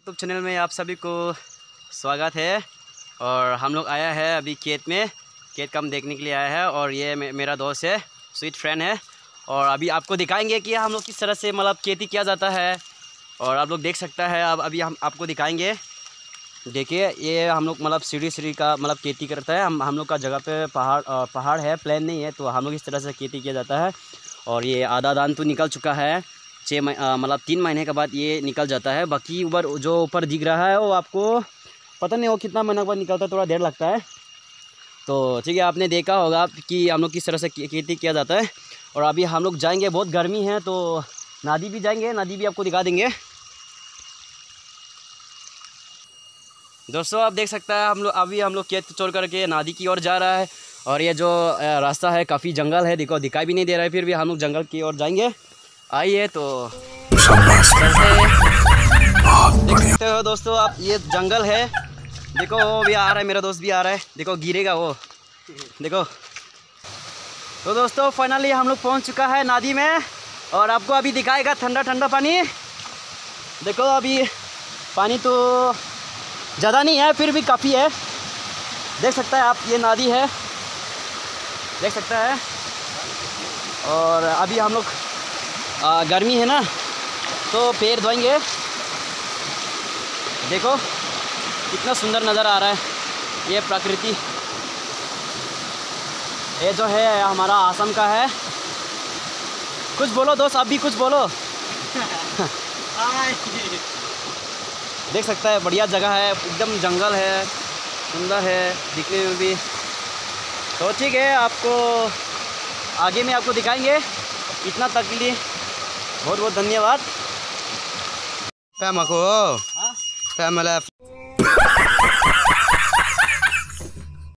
YouTube channel में आप सभी को स्वागत है। और हम लोग आया है अभी खेत काम देखने के लिए आया है। और ये मेरा दोस्त है, स्वीट फ्रेंड है। और अभी आपको दिखाएंगे कि हम लोग किस तरह से मतलब खेती किया जाता है। और आप लोग देख सकता है, अब अभी हम आपको दिखाएंगे। देखिए ये हम लोग मतलब सीढ़ी का मतलब खेती करता है। हम लोग का जगह पे पहाड़ है, प्लेन नहीं है, तो हम लोग इस तरह से खेती किया जाता है। और ये आधा धान तो निकल चुका है, 6 मतलब 3 महीने के बाद ये निकल जाता है। बाकी ऊपर जो ऊपर दिख रहा है वो आपको पता नहीं वो कितना महीना के बाद निकलता है, थोड़ा देर लगता है। तो ठीक है, आपने देखा होगा कि हम लोग किस तरह से खेती किया जाता है। और अभी हम लोग जाएंगे, बहुत गर्मी है तो नदी भी जाएंगे, नदी भी आपको दिखा देंगे। दोस्तों आप देख सकता है हम लोग खेत छोड़ करके नदी की ओर जा रहा है। और ये जो रास्ता है काफ़ी जंगल है, देखो दिखाई भी नहीं दे रहा है, फिर भी हम लोग जंगल की ओर जाएंगे। आइए तो चलते हैं। देख सकते हो दोस्तों आप, ये जंगल है। देखो वो भी आ रहा है, मेरा दोस्त भी आ रहा है, देखो गिरेगा वो, देखो। तो दोस्तों फाइनली हम लोग पहुंच चुका है नदी में। और आपको अभी दिखाएगा ठंडा ठंडा पानी। देखो अभी पानी तो ज़्यादा नहीं है, फिर भी काफ़ी है। देख सकता है आप, ये नदी है, देख सकता है। और अभी हम लोग गर्मी है ना, तो पैर धोएंगे। देखो कितना सुंदर नज़र आ रहा है ये प्रकृति। ये जो है हमारा आसाम का है। कुछ बोलो दोस्त, आप भी कुछ बोलो। देख सकता है बढ़िया जगह है, एकदम जंगल है, सुंदर है दिखने में भी। तो ठीक है, आपको आगे में आपको दिखाएंगे। इतना तक के लिए बहुत बहुत धन्यवाद।